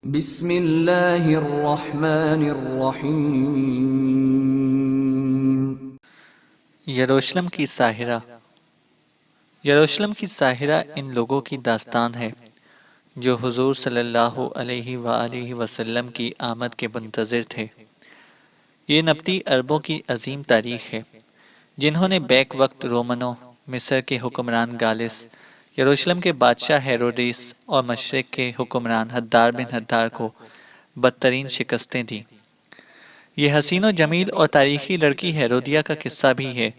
بسم اللہ الرحمن الرحیم۔ یروشلم کی ساحرہ۔ یروشلم کی ساحرہ ان لوگوں کی داستان ہے جو حضور صلی اللہ علیہ وآلہ وسلم کی آمد کے منتظر تھے۔ یہ نبطی عربوں کی عظیم تاریخ ہے جنہوں نے بیک وقت رومنوں، مصر کے حکمران گالس، یروشلم کے بادشاہ ہیروڈیس اور مشرق کے حکمران حدار بن حدار کو بدترین شکستیں دیں۔ یہ حسین و جمیل اور تاریخی لڑکی ہیرودیہ کا قصہ بھی ہے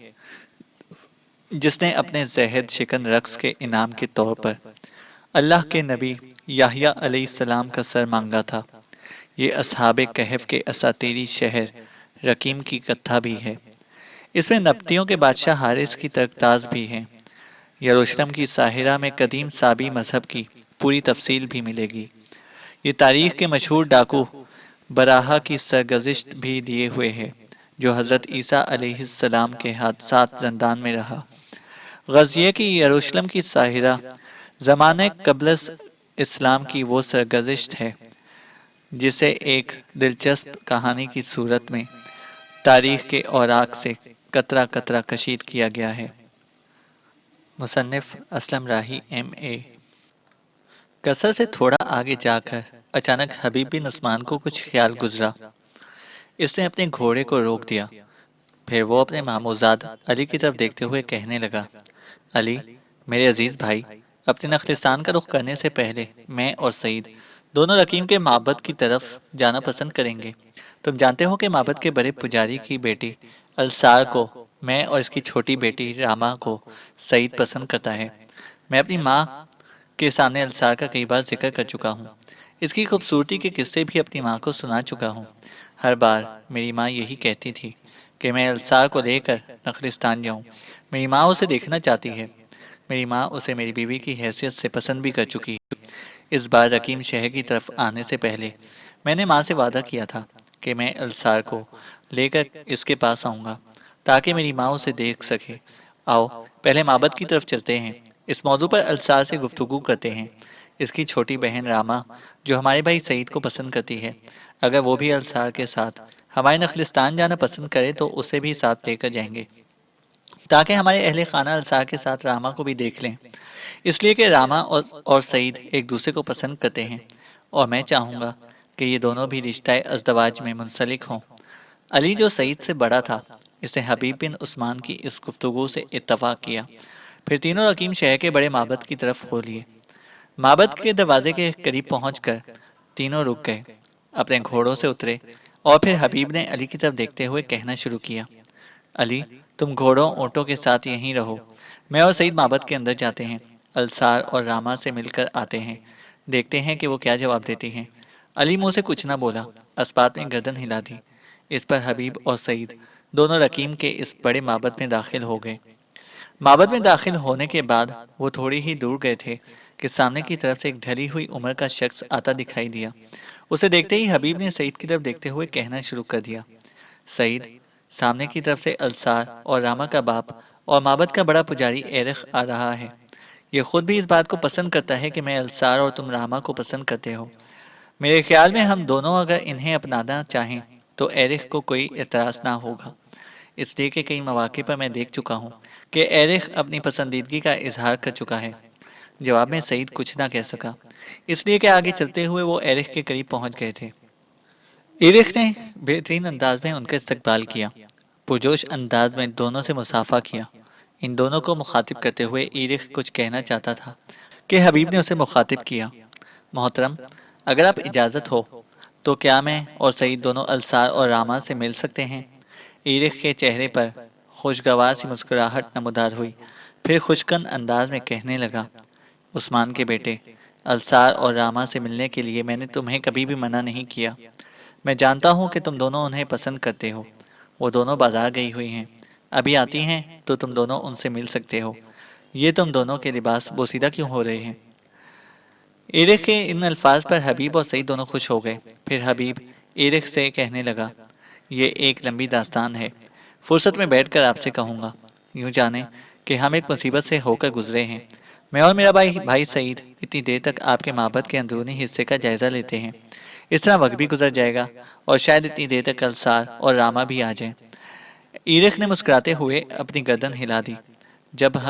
جس نے اپنے زہد شکن رقص کے انعام کے طور پر اللہ کے نبی یحییٰ علیہ السلام کا سر مانگا تھا۔ یہ اصحاب کہف کے اساطیری شہر رقیم کی کتھا بھی ہے۔ اس میں نبطیوں کے بادشاہ حارث کی ترکتاز بھی ہے۔ یروشلم کی ساحرہ میں قدیم سابی مذہب کی پوری تفصیل بھی ملے گی۔ یہ تاریخ کے مشہور ڈاکو براہا کی سرگزشت بھی دیے ہوئے ہے جو حضرت عیسیٰ علیہ السلام کے حادثات زندان میں رہا۔ غزیہ کی یروشلم کی ساحرہ زمانہ قبل اسلام کی وہ سرگزشت ہے جسے ایک دلچسپ کہانی کی صورت میں تاریخ کے اوراق سے قطرہ قطرہ کشید کیا گیا ہے۔ مصنف اسلم راہی M.A۔ قصر سے تھوڑا آگے جا کر اچانک حبیب بن عثمان کو کچھ خیال گزرا۔ اس نے اپنے گھوڑے کو روک دیا، پھر وہ اپنے ماموزاد علی کی طرف دیکھتے ہوئے کہنے لگا، علی میرے عزیز بھائی، اپنے نخلستان کا رخ کرنے سے پہلے میں اور سعید دونوں رقیم کے معبد کی طرف جانا پسند کریں گے۔ تم جانتے ہو کہ معبد کے بڑے پجاری کی بیٹی السار کو میں اور اس کی چھوٹی بیٹی راما کو سعید پسند کرتا ہے۔ میں اپنی ماں کے سامنے السار کا کئی بار ذکر کر چکا ہوں۔ اس کی خوبصورتی کے قصے بھی اپنی ماں کو سنا چکا ہوں۔ ہر بار میری ماں یہی کہتی تھی کہ میں السار کو لے کر نخلستان جاؤں۔ میری ماں اسے دیکھنا چاہتی ہے۔ میری ماں اسے میری بیوی کی حیثیت سے پسند بھی کر چکی ہے۔ اس بار رقیم شہر کی طرف آنے سے پہلے میں نے ماں سے وعدہ کیا تھا کہ میں السار کو لے کر اس کے پاس آؤں گا تاکہ میری ماں اسے دیکھ سکے۔ آؤ پہلے معبد کی طرف چلتے ہیں، اس موضوع پر السار سے گفتگو کرتے ہیں۔ اس کی چھوٹی بہن راما جو ہمارے بھائی سعید کو پسند کرتی ہے، اگر وہ بھی السار کے ساتھ ہمارے نخلستان جانا پسند کرے تو اسے بھی ساتھ لے کر جائیں گے تاکہ ہمارے اہل خانہ السار کے ساتھ راما کو بھی دیکھ لیں، اس لیے کہ راما اور سعید ایک دوسرے کو پسند کرتے ہیں اور میں چاہوں گا کہ یہ دونوں بھی رشتہ ازدواج میں منسلک ہوں۔ علی جو سعید سے بڑا تھا، اس نے حبیب بن عثمان کی اس گفتگو سے اتفاق کیا۔ پھر تینوں رقیم شہر کے بڑے معبد کی طرف ہو لیے۔ معبد کے دروازے کے قریب پہنچ کر تینوں رک گئے، اپنے گھوڑوں سے اترے اور پھر حبیب نے علی کی طرف دیکھتے ہوئے کہنا شروع کیا، علی تم گھوڑوں اونٹوں کے ساتھ یہیں رہو، میں اور سعید معبد کے اندر جاتے ہیں، السار اور راما سے مل کر آتے ہیں، دیکھتے ہیں کہ وہ کیا جواب دیتی ہیں۔ علی منہ سے کچھ نہ بولا، اسبات نے گردن ہلا دی۔ اس پر حبیب اور سعید دونوں رقیم کے اس بڑے معبد میں داخل ہو گئے۔ معبد میں داخل ہونے کے بعد وہ تھوڑی ہی دور گئے تھے کہ سامنے کی طرف سے ایک ڈھلی ہوئی عمر کا شخص آتا دکھائی دیا۔ اسے دیکھتے ہی حبیب نے سعید کی طرف دیکھتے ہوئے کہنا شروع کر دیا، سعید سامنے کی طرف سے السار اور راما کا باپ اور معبد کا بڑا پجاری ایرخ آ رہا ہے۔ یہ خود بھی اس بات کو پسند کرتا ہے کہ میں السار اور تم راما کو پسند کرتے ہو۔ میرے خیال میں ہم دونوں اگر انہیں اپنانا چاہیں تو ایرخ کو کوئی اعتراض نہ ہوگا، اس لیے کہ کئی مواقع پر میں دیکھ چکا ہوں کہ ایرخ اپنی پسندیدگی کا اظہار کر چکا ہے۔ جواب میں سعید کچھ نہ کہہ سکا، اس لیے کہ آگے چلتے ہوئے وہ ایرخ کے قریب پہنچ گئے تھے۔ ایرخ نے بہترین انداز میں ان کا استقبال کیا، پرجوش انداز میں دونوں سے مصافحہ کیا۔ ان دونوں کو مخاطب کرتے ہوئے ایرخ کچھ کہنا چاہتا تھا کہ حبیب نے اسے مخاطب کیا، محترم اگر آپ اجازت ہو تو کیا میں اور سعید دونوں السار اور راما سے مل سکتے ہیں؟ ایرخ کے چہرے پر خوشگوار سی مسکراہٹ نمودار ہوئی، پھر خشکن انداز میں کہنے لگا، عثمان کے بیٹے، السار اور راما سے ملنے کے لیے میں نے تمہیں کبھی بھی منع نہیں کیا۔ میں جانتا ہوں کہ تم دونوں انہیں پسند کرتے ہو۔ وہ دونوں بازار گئی ہوئی ہیں، ابھی آتی ہیں تو تم دونوں ان سے مل سکتے ہو۔ یہ تم دونوں کے لباس بوسیدہ کیوں ہو رہے ہیں؟ ایرخ کے ان الفاظ پر حبیب اور سعید دونوں خوش ہو گئے۔ پھر حبیب ایرخ سے کہنے لگا، یہ ایک لمبی داستان ہے، فرصت میں بیٹھ کر آپ سے کہوں گا۔ یوں جانیں کہ ہم ایک مصیبت سے ہو کر گزرے ہیں، میں اور میرا بھائی سعید اتنی دیر تک آپ کے معبد کے اندرونی حصے کا جائزہ لیتے ہیں۔ اس طرح وقت بھی گزر جائے گا اور شاید اتنی دیر تک السار اور راما بھی آ جائیں۔ ایرخ نے مسکراتے ہوئے اپنی گردن ہلا دی،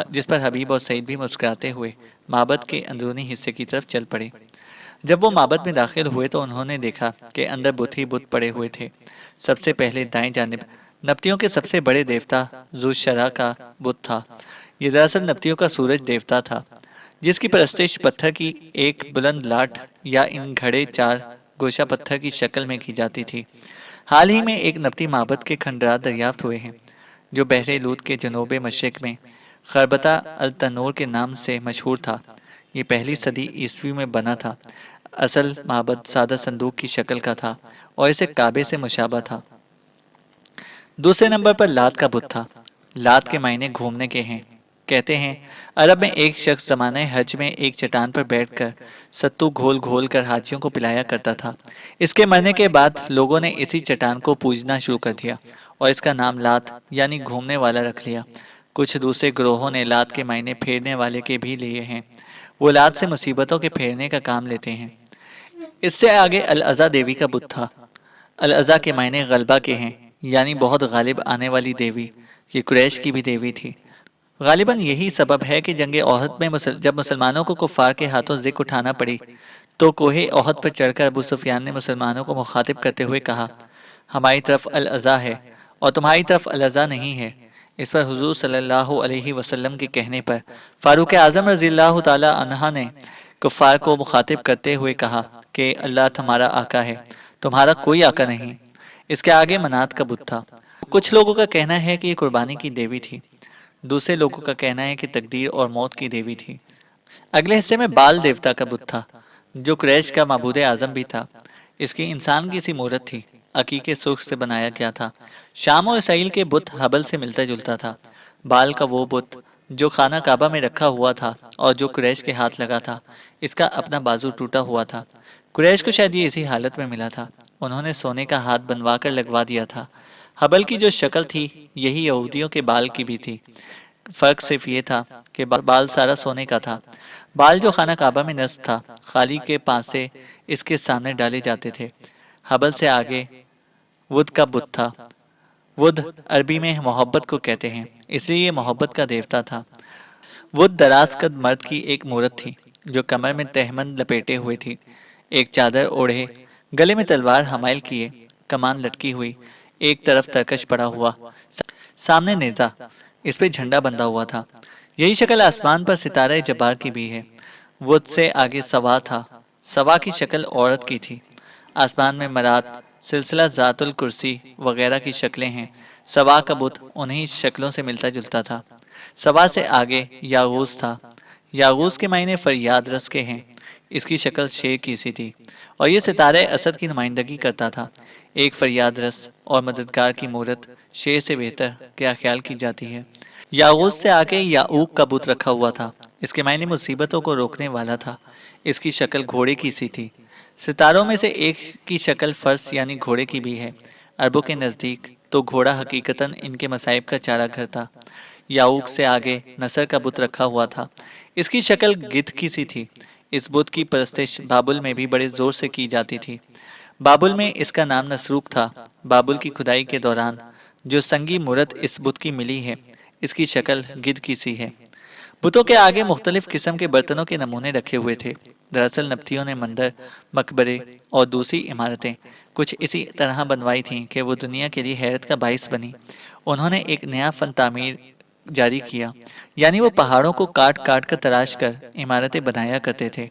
جس پر حبیب اور سعید بھی مسکراتے ہوئے معبد کے اندرونی حصے کی طرف چل پڑے۔ جب وہ معبد میں داخل ہوئے تو انہوں نے دیکھا کہ اندر بت ہی بت پڑے ہوئے تھے۔ سب سے پہلے دائیں جانب نبتیوں کے سب سے بڑے دیوتا ذوالشرح کا بت تھا۔ یہ دراصل نبتیوں کا سورج دیوتا تھا، جس کی پرستش پتھر کی ایک بلند لاٹ یا ان گھڑے چار گوشہ پتھر کی شکل میں کی جاتی تھی۔ حال ہی میں ایک نبتی معبد کے کھنڈرات دریافت ہوئے ہیں، جو بحر لوت کے جنوب مشرق میں خربتہ التنور کے نام سے مشہور تھا۔ یہ پہلی صدی عیسوی میں بنا تھا۔ اصل معبد سادہ صندوق کی شکل کا تھا اور اسے کعبے سے مشابہ تھا۔ دوسرے نمبر پر لات کا بت تھا۔ لات کے معنی گھومنے کے ہیں۔ کہتے ہیں عرب میں ایک شخص زمانہ حج میں ایک چٹان پر بیٹھ کر ستو گھول گھول کر حاجیوں کو پلایا کرتا تھا۔ اس کے مرنے کے بعد لوگوں نے اسی چٹان کو پوجنا شروع کر دیا اور اس کا نام لات یعنی گھومنے والا رکھ لیا۔ کچھ دوسرے گروہوں نے لات کے معنی پھیرنے والے کے بھی لیے ہیں۔ وہ لات سے مصیبتوں کے پھیرنے کا کام لیتے ہیں۔ اس سے آگے العزا دیوی کا بت تھا۔ العزا کے معنی غلبہ کے ہیں، یعنی بہت غالب آنے والی دیوی۔ یہ قریش کی بھی دیوی تھی۔ غالباً یہی سبب ہے کہ جنگ احد میں جب مسلمانوں کو کفار کے ہاتھوں ذکر اٹھانا پڑی تو کوہ احد پر چڑھ کر ابو سفیان نے مسلمانوں کو مخاطب کرتے ہوئے کہا، ہماری طرف العزا ہے اور تمہاری طرف العزا نہیں ہے۔ اس پر حضور صلی اللہ علیہ وسلم کے کہنے پر فاروق اعظم رضی اللہ تعالی عنہ نے کفار کو مخاطب کرتے ہوئے کہا کہ اللہ تمہارا آقا ہے، تمہارا کوئی آقا نہیں۔ اس کے آگے منات کا بت تھا۔ کچھ لوگوں کا کہنا ہے کہ یہ قربانی کی دیوی تھی۔ دوسرے لوگوں کا کہنا ہے کہ تقدیر اور موت کی دیوی تھی۔ اگلے حصے میں بال دیوتا کا بت تھا، جو قریش کا معبود اعظم بھی تھا۔ اس کی انسان کی سی مورت تھی، عقیقے سرخ سے بنایا گیا تھا۔ شام اور اسرائیل کے بت حبل سے ملتا جلتا تھا۔ بال کا وہ بت جو خانہ کعبہ میں رکھا ہوا تھا اور جو قریش کے ہاتھ لگا تھا، اس کا اپنا بازو ٹوٹا ہوا تھا۔ قریش کو شاید یہ اسی حالت میں ملا تھا۔ انہوں نے سونے کا ہاتھ بنوا کر لگوا دیا تھا۔ حبل کی جو شکل تھی یہی یہودیوں کے بال کی بھی تھی۔ فرق صرف یہ تھا کہ بال سارا سونے کا تھا۔ بال جو خانہ کعبہ میں نصب تھا، خالی کے پانسے اس کے سامنے ڈالے جاتے تھے۔ حبل سے آگے ود کا بت تھا۔ ود عربی میں محبت کو کہتے ہیں، اس لیے یہ محبت کا دیوتا تھا۔ ود دراز قد مرد کی ایک مورت تھی جو کمر میں تہمند لپیٹے ہوئے تھی، ایک چادر اوڑھے، گلے میں تلوار حمائل کیے، کمان لٹکی ہوئی، ایک طرف ترکش پڑا ہوا، سامنے نیزہ، اس پہ جھنڈا بندھا ہوا تھا۔ یہی شکل آسمان پر ستارہ جبار کی بھی ہے۔ ود سے آگے سوا تھا۔ سوا کی شکل عورت کی تھی۔ آسمان میں مرات، سلسلہ ذات الکرسی وغیرہ کی شکلیں ہیں۔ سوا کا بت انہی شکلوں سے ملتا جلتا تھا۔ سوا سے آگے یاغوس تھا۔ یاغوس کے معنی فریاد رس کے ہیں۔ اس کی شکل شیر کی سی تھی اور یہ ستارہ اسد کی نمائندگی کرتا تھا۔ ایک فریاد رس اور مددگار کی مورت شیر سے بہتر کیا خیال کی جاتی ہے۔ یاغوس سے آگے یعوق کا بت رکھا ہوا تھا۔ اس کے معنی مصیبتوں کو روکنے والا تھا۔ اس کی شکل گھوڑے کی سی تھی۔ ستاروں میں سے ایک کی شکل فرس یعنی گھوڑے کی بھی ہے۔ عربوں کے نزدیک تو گھوڑا حقیقتاً ان کے مصائب کا چارہ گھر تھا۔ یعوق سے آگے نصر کا بت رکھا ہوا تھا۔ اس کی شکل گدھ کی سی تھی۔ اس بت کی پرستش بابل میں بھی بڑے زور سے کی جاتی تھی۔ بابل میں اس کا نام نسروک تھا۔ بابل کی کھدائی کے دوران جو سنگی مورت اس بت کی ملی ہے، اس کی شکل گدھ کی سی ہے۔ بتوں کے آگے مختلف قسم کے برتنوں کے نمونے رکھے ہوئے تھے۔ دراصل نبتیوں نے مندر، مقبرے اور دوسری عمارتیں کچھ اسی طرح بنوائی تھیں کہ وہ دنیا کے لیے حیرت کا باعث بنی۔ انہوں نے ایک نیا فن تعمیر جاری کیا، یعنی وہ پہاڑوں کو کاٹ کاٹ کر تراش کر عمارتیں بنایا کرتے تھے۔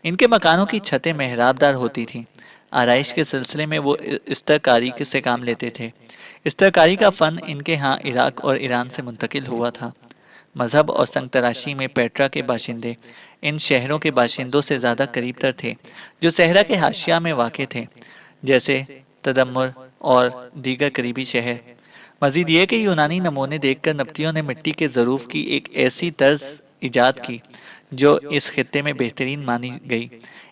ان کے مکانوں کی چھتیں محراب دار ہوتی تھیں۔ آرائش کے سلسلے میں وہ استرکاری سے کام لیتے تھے۔ استرکاری کا فن ان کے ہاں عراق اور ایران سے منتقل ہوا تھا۔ مذہب اور سنگ تراشی میں پیٹرا کے باشندے ان شہروں کے باشندوں سے زیادہ قریب تر تھے جو صحرا کے حاشیہ میں واقع تھے، جیسے تدمر اور دیگر قریبی شہر۔ مزید یہ کہ یونانی نمونے دیکھ کر نبتیوں نے مٹی کے ظروف کی ایک ایسی طرز ایجاد کی جو اس خطے میں بہترین مانی گئی۔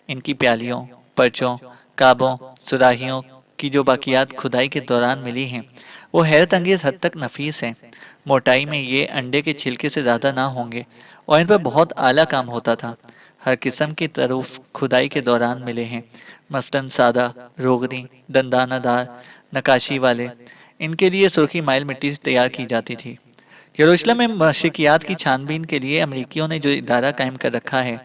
ان کی پیالیوں، پرچوں، کعبوں، سراہیوں کی جو باقیات کھدائی کے دوران ملی ہیں وہ حیرت انگیز حد تک نفیس ہیں۔ موٹائی میں یہ انڈے کے چھلکے سے زیادہ نہ ہوں گے اور ان پر بہت اعلیٰ کام ہوتا تھا۔ ہر قسم کی طروف کھدائی کے دوران ملے ہیں، مثلاً سادہ، روغنی، دندانہ دار، نقاشی والے۔ ان کے لیے سرخی مائل مٹی تیار کی جاتی تھی۔ یروشلم میں مشرقیات کی چھان بین کے لیے امریکیوں نے جو ادارہ قائم کر رکھا ہے،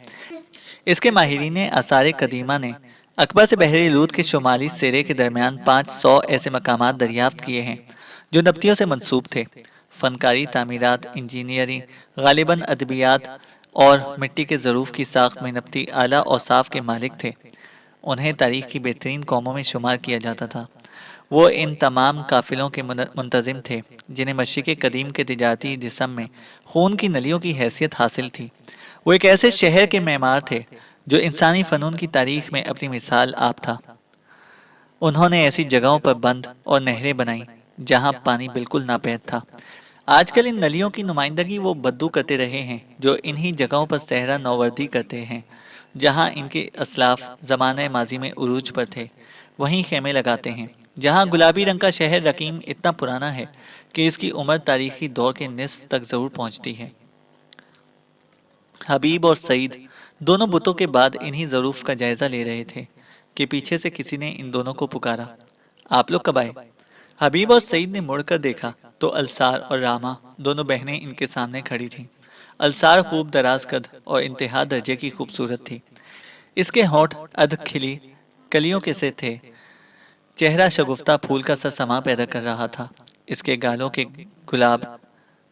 اس کے ماہرین آثار قدیمہ نے اقبا سے بحر لود کے شمالی سرے کے درمیان 500 ایسے مقامات دریافت کیے ہیں جو نبطیوں سے منسوب تھے۔ فنکاری، تعمیرات، انجینئرنگ، غالباً ادبیات اور مٹی کے ظروف کی ساخت میں نبطی اعلیٰ اوصاف کے مالک تھے۔ انہیں تاریخ کی بہترین قوموں میں شمار کیا جاتا تھا۔ وہ ان تمام قافلوں کے منتظم تھے جنہیں مشرق قدیم کے تجارتی جسم میں خون کی نلیوں کی حیثیت حاصل تھی۔ وہ ایک ایسے شہر کے معمار تھے جو انسانی فنون کی تاریخ میں اپنی مثال آپ تھا۔ انہوں نے ایسی جگہوں پر بند اور نہریں بنائیں جہاں پانی بالکل ناپید تھا۔ آج کل ان نلیوں کی نمائندگی وہ بدو کرتے رہے ہیں جو انہی جگہوں پر صحرا نوردی کرتے ہیں جہاں ان کے اسلاف زمانہ ماضی میں عروج پر تھے۔ وہیں خیمے لگاتے ہیں جہاں گلابی رنگ کا شہر رقیم اتنا پرانا ہے کہ اس کی عمر تاریخی دور کے نصف تک ضرور پہنچتی ہے۔ حبیب اور سعید دونوں بتوں کے بعد انہی ظروف کا جائزہ لے رہے تھے کہ پیچھے سے کسی نے ان دونوں کو پکارا، آپ لوگ کب آئے؟ حبیب اور سعید نے مڑ کر دیکھا تو السار اور راما دونوں بہنیں ان کے سامنے کھڑی تھیں۔ السار خوب دراز قد اور انتہا درجے کی خوبصورت تھی۔ اس کے ہونٹ ادھ کھلی کلیوں کے سے تھے، چہرہ شگفتہ پھول کا سا سما پیدا کر رہا تھا۔ اس کے گالوں کے گلاب،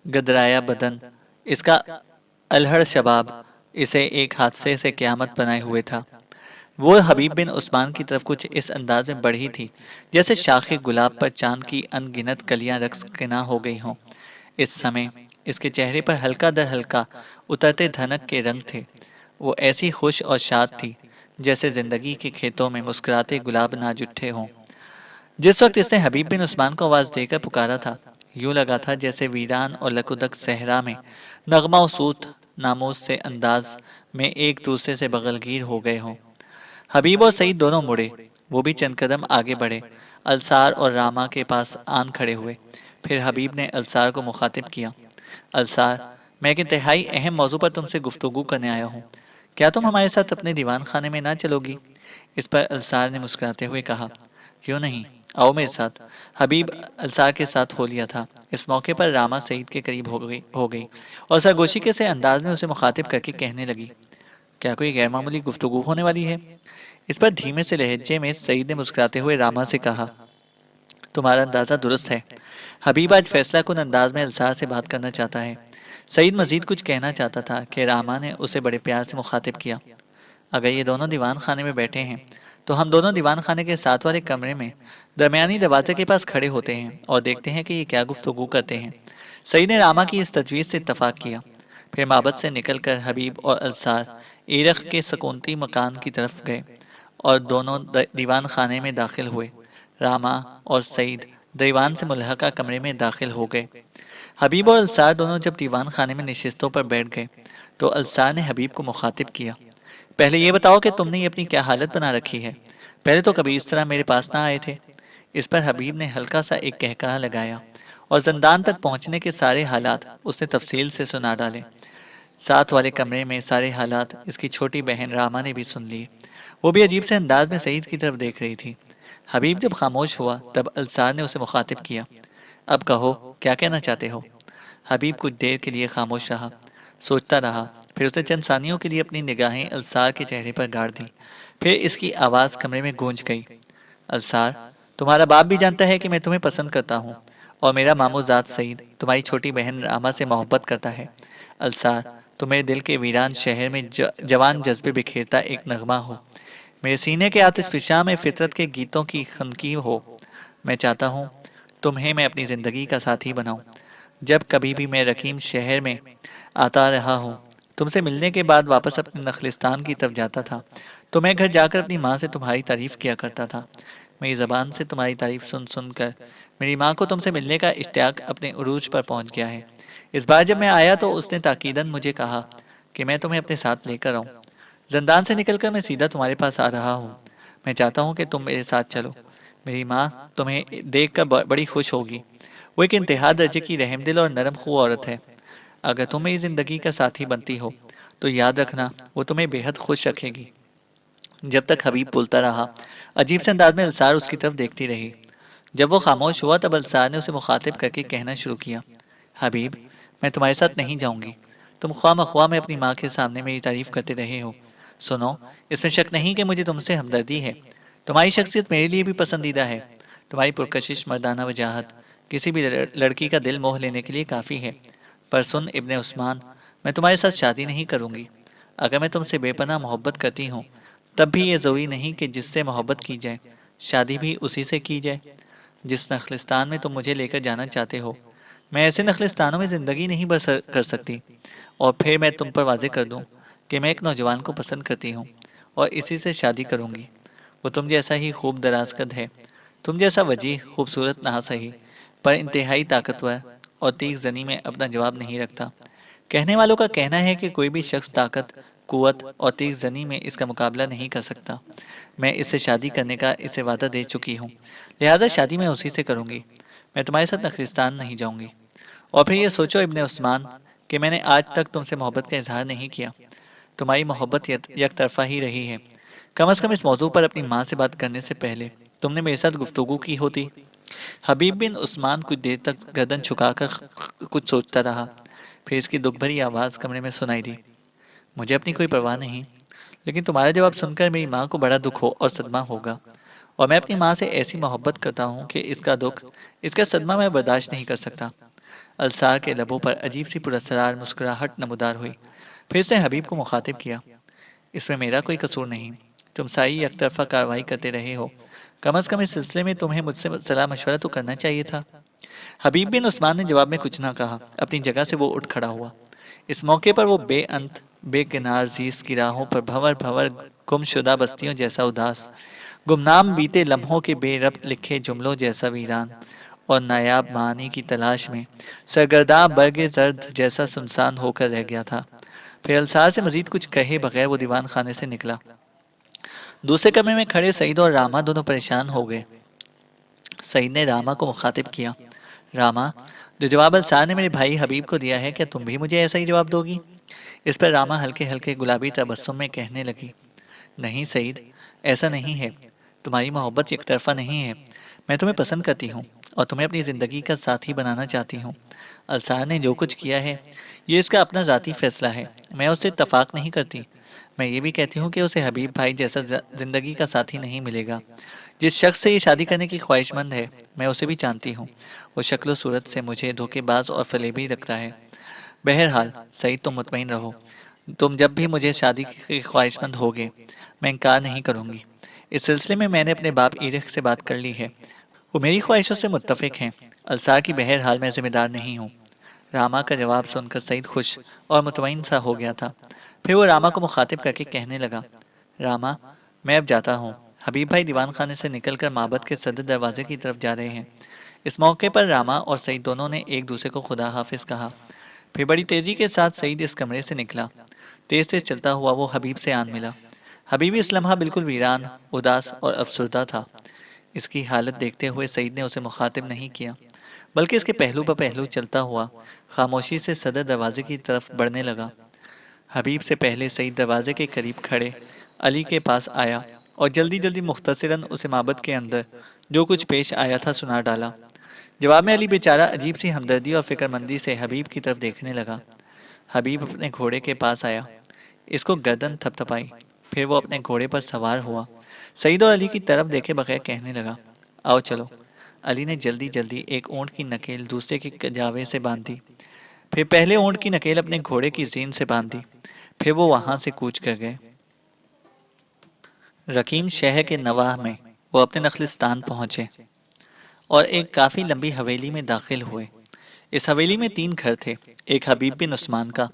گدرایا بدن، اس کا الہڑ شباب اسے ایک حادثے سے قیامت بنائے ہوئے تھا۔ وہ حبیب بن عثمان کی طرف کچھ اس انداز میں بڑھی تھی جیسے شاخ گلاب پر چاند کی ان گنت کلیاں رقص کنا ہو گئی ہوں۔ اس سمے اس کے چہرے پر ہلکا در ہلکا اترتے دھنک کے رنگ تھے۔ وہ ایسی خوش اور شاد تھی جیسے زندگی کے کھیتوں میں مسکراتے گلاب ناچ اٹھے ہوں۔ جس وقت اس نے حبیب بن عثمان کو آواز دے کر پکارا تھا، یوں لگا تھا جیسے ویران اور لکودک صحرا میں نغمہ و صوت ناموس سے انداز میں ایک دوسرے سے بغلگیر ہو گئے ہوں۔ حبیب اور سعید دونوں مڑے، وہ بھی چند قدم آگے بڑھے، السار اور راما کے پاس آن کھڑے ہوئے۔ پھر حبیب نے السار کو مخاطب کیا، السار، میں ایک انتہائی اہم موضوع پر تم سے گفتگو کرنے آیا ہوں، کیا تم ہمارے ساتھ اپنے دیوان خانے میں نہ چلو گی؟ اس پر السار نے مسکراتے ہوئے کہا، کیوں نہیں، آؤ میرے ساتھ۔ حبیب السار کے ساتھ ہو لیا تھا۔ اس موقع پر راما سعید کے قریب ہو گئی اور سرگوشی کے سے انداز میں اسے مخاطب کر کے کہنے لگی، کیا کوئی غیر معمولی گفتگو ہونے والی ہے؟ اس پر دھیمے سے لہجے میں سعید نے مسکراتے ہوئے راما سے کہا، تمہارا اندازہ درست ہے۔ حبیب آج فیصلہ کن انداز میں السار سے بات کرنا چاہتا ہے۔ سعید مزید کچھ کہنا چاہتا تھا کہ راما نے اسے بڑے پیار سے مخاطب کیا، اگر یہ دونوں دیوان خانے میں بیٹھے ہیں تو ہم دونوں دیوان خانے کے ساتھ والے کمرے میں درمیانی دروازے کے پاس کھڑے ہوتے ہیں اور دیکھتے ہیں کہ یہ کیا گفتگو کرتے ہیں۔ سعید نے راما کی اس تجویز سے اتفاق کیا۔ پھر معبد سے نکل کر حبیب اور السار ایرخ کے سکونتی مکان کی طرف گئے اور دونوں دیوان خانے میں داخل ہوئے۔ راما اور سعید دیوان سے ملحقہ کمرے میں داخل ہو گئے۔ حبیب اور السار دونوں جب دیوان خانے میں نشستوں پر بیٹھ گئے تو السار نے حبیب کو مخاطب کیا، پہلے یہ بتاؤ کہ تم نے یہ اپنی کیا حالت بنا رکھی ہے؟ پہلے تو کبھی اس طرح میرے پاس نہ آئے تھے۔ اس پر حبیب نے ہلکا سا ایک کہکہا لگایا اور زندان تک پہنچنے کے سارے حالات اس نے تفصیل سے سنا ڈالے۔ ساتھ والے کمرے میں سارے حالات اس کی چھوٹی بہن راما نے بھی سن لیے۔ وہ بھی عجیب سے انداز میں سعید کی طرف دیکھ رہی تھی۔ حبیب جب خاموش ہوا تب السار نے اسے مخاطب کیا، اب کہو کیا کہنا چاہتے ہو؟ حبیب کچھ دیر کے لیے خاموش رہا، سوچتا رہا، پھر اس نے چند ثانیوں کے لیے اپنی نگاہیں السار کے چہرے پر گاڑ دی۔ پھر اس کی آواز کمرے میں گونج گئی، السار، تمہارا باپ بھی جانتا ہے کہ میں تمہیں پسند کرتا ہوں اور میرا ماموں ذات سعید تمہاری چھوٹی بہن راما سے محبت کرتا ہے۔ السار، تم میرے دل کے ویران شہر میں جوان جذبے بکھیرتا ایک نغمہ ہو، میرے سینے کے آتش فشاں میں فطرت کے گیتوں کی خنکی ہو۔ میں چاہتا ہوں تمہیں میں اپنی زندگی کا ساتھی بناؤں۔ جب کبھی بھی میں رقیم شہر میں آتا رہا ہوں، تم سے ملنے کے بعد واپس اپنے نخلستان کی طرف جاتا تھا تو میں گھر جا کر اپنی ماں سے تمہاری تعریف کیا کرتا تھا۔ میری زبان سے تمہاری تعریف سن سن کر میری ماں کو تم سے ملنے کا اشتیاق اپنے عروج پر پہنچ گیا ہے۔ اس بار جب میں آیا تو اس نے تاکیداً مجھے کہا کہ میں تمہیں اپنے ساتھ لے کر آؤں۔ زندان سے نکل کر میں سیدھا تمہارے پاس آ رہا ہوں۔ میں چاہتا ہوں کہ تم میرے ساتھ چلو۔ میری ماں تمہیں دیکھ کر بڑی خوش ہوگی۔ وہ ایک انتہا درجے کی رحم دل اور نرم خو عورت ہے۔ اگر تم میری زندگی کا ساتھی بنتی ہو تو یاد رکھنا وہ تمہیں بے حد خوش رکھے گی۔ جب تک حبیب بولتا رہا، عجیب سے انداز میں السار اس کی طرف دیکھتی رہی۔ جب وہ خاموش ہوا تب السار نے اسے مخاطب کر کے کہنا شروع کیا، حبیب، میں تمہارے ساتھ نہیں جاؤں گی۔ تم خواہ مخواہ میں اپنی ماں کے سامنے میری تعریف کرتے رہے ہو۔ سنو، اس میں شک نہیں کہ مجھے تم سے ہمدردی ہے۔ تمہاری شخصیت میرے لیے بھی پسندیدہ ہے۔ تمہاری پرکشش مردانہ وجاہت کسی بھی لڑکی کا دل موہ لینے کے لیے کافی ہے۔ پر سن ابن عثمان، میں تمہارے ساتھ شادی نہیں کروں گی۔ اگر میں تم سے بے پناہ محبت کرتی ہوں تب بھی یہ ضروری نہیں کہ جس سے محبت کی جائے شادی بھی اسی سے کی جائے۔ جس نخلستان میں تم مجھے لے کر جانا چاہتے ہو، میں ایسے نخلستانوں میں زندگی نہیں بسر کر سکتی۔ اور پھر میں تم پر واضح کر دوں کہ میں ایک نوجوان کو پسند کرتی ہوں اور اسی سے شادی کروں گی۔ وہ تم جیسا ہی خوب دراز قد ہے، تم جیسا وجیح خوبصورت نہ صحیح، پر انتہائی طاقتور اور تیغ زنی میں اپنا جواب نہیں رکھتا۔ کہنے والوں کا کہنا ہے کہ کوئی بھی شخص طاقت، قوت اور تیغ زنی میں اس کا مقابلہ نہیں کر سکتا۔ میں اس سے شادی کرنے کا اسے وعدہ دے چکی ہوں، لہذا شادی میں اسی سے کروں گی۔ میں تمہارے ساتھ نخلستان نہیں جاؤں گی۔ اور پھر یہ سوچو ابن عثمان کہ میں نے آج تک تم سے محبت کا اظہار نہیں کیا۔ تمہاری محبت یک طرفہ ہی رہی ہے۔ کم از کم اس موضوع پر اپنی ماں سے بات کرنے سے پہلے تم نے میرے ساتھ گفتگو کی ہوتی۔ حبیب بن عثمان کچھ دیر تک گردن چھکا کر کچھ سوچتا رہا، پھر اس کی دکھ بھری آواز کمرے میں سنائی دی، مجھے اپنی کوئی پرواہ نہیں، لیکن تمہارا جواب سن کر میری ماں کو بڑا دکھ ہو اور صدمہ ہوگا، اور میں اپنی ماں سے ایسی محبت کرتا ہوں کہ اس کا دکھ، اس کا صدمہ میں برداشت نہیں کر سکتا۔ السار کے لبوں پر عجیب سی پراسرار مسکراہٹ نمودار ہوئی، پھر اس نے حبیب کو مخاطب کیا، اس میں میرا کوئی قصور نہیں، تم ساری یک طرفہ کارروائی کرتے رہے ہو، کم از کم اس سلسلے میں تمہیں مجھ سے صلاح مشورہ تو کرنا چاہیے تھا۔ حبیب بن عثمان نے جواب میں کچھ نہ کہا، اپنی جگہ سے وہ اٹھ کھڑا ہوا۔ اس موقع پر وہ بے انت بے کنار زیست کی راہوں پر بھنور بھنور گم شدہ بستیوں جیسا اداس، گمنام بیتے لمحوں کے بے ربط لکھے جملوں جیسا ویران، اور نایاب معانی کی تلاش میں سرگرداں برگ زرد جیسا سنسان ہو کر رہ گیا تھا۔ پھر السار سے مزید کچھ کہے بغیر وہ دیوان خانے سے نکلا۔ دوسرے کمرے میں کھڑے سعید اور راما دونوں پریشان ہو گئے۔ سعید نے راما کو مخاطب کیا، راما، جو جواب السار نے میرے بھائی حبیب کو دیا ہے، کیا تم بھی مجھے ایسا ہی جواب دو گی؟ اس پر راما ہلکے ہلکے گلابی تبسم میں کہنے لگی، نہیں سعید، ایسا نہیں ہے، تمہاری محبت یک طرفہ نہیں ہے، میں تمہیں پسند کرتی ہوں اور تمہیں اپنی زندگی کا ساتھی بنانا چاہتی ہوں۔ السار نے جو کچھ کیا ہے یہ اس کا اپنا ذاتی فیصلہ ہے، میں اس سے اتفاق نہیں کرتی۔ میں یہ بھی کہتی ہوں کہ اسے حبیب بھائی جیسا زندگی کا ساتھی نہیں ملے گا۔ جس شخص سے یہ شادی کرنے کی خواہش مند ہے میں اسے بھی جانتی ہوں، وہ شکل و صورت سے مجھے دھوکے باز اور فریبی لگتا ہے۔ بہرحال سعید، تم مطمئن رہو، تم جب بھی مجھے شادی کی خواہش مند ہوگے میں انکار نہیں کروں گی۔ اس سلسلے میں نے اپنے باپ ایرخ سے بات کر لی ہے، وہ میری خواہشوں سے متفق ہیں۔ السار کی بہرحال میں ذمہ دار نہیں ہوں۔ راما کا جواب سن کر سعید خوش اور مطمئن سا ہو گیا تھا۔ پھر وہ راما کو مخاطب کر کے کہنے لگا، راما، میں اب جاتا ہوں۔ حبیب بھائی دیوان خانے سے نکل کر معبد کے صدر دروازے کی طرف جا رہے ہیں۔ اس موقع پر راما اور سعید دونوں نے ایک دوسرے کو خدا حافظ کہا۔ پھر بڑی تیزی کے ساتھ سعید اس کمرے سے نکلا۔ تیز تیز چلتا ہوا وہ حبیب سے آن ملا۔ حبیب اس لمحہ بالکل ویران، اداس اور افسردہ تھا۔ اس کی حالت دیکھتے ہوئے سعید نے اسے مخاطب نہیں کیا، بلکہ اس کے پہلو پہ پہلو چلتا ہوا خاموشی سے صدر دروازے کی طرف بڑھنے لگا۔ حبیب سے پہلے سعید دروازے کے قریب کھڑے علی کے پاس آیا اور جلدی جلدی مختصراً اسے معبد کے اندر جو کچھ پیش آیا تھا سنا ڈالا۔ جواب میں علی بیچارہ عجیب سی ہمدردی اور فکر مندی سے حبیب کی طرف دیکھنے لگا۔ حبیب اپنے گھوڑے کے پاس آیا، اس کو گردن تھپ تھپائی، پھر وہ اپنے گھوڑے پر سوار ہوا، سعید اور علی کی طرف دیکھے بغیر کہنے لگا، آؤ چلو۔ علی نے جلدی جلدی ایک اونٹ کی نکیل دوسرے کے کجاوے سے باندھ دی، پھر پہلے اونٹ کی نکیل اپنے گھوڑے کی زین سے باندھ دی، پھر وہ وہاں سے کوچ کر گئے۔ رقیم شہر کے نواح میں وہ اپنے نخلستان پہنچے اور ایک کافی لمبی حویلی میں داخل ہوئے۔ اس حویلی میں 3 گھر تھے، ایک حبیب بن عثمان کا،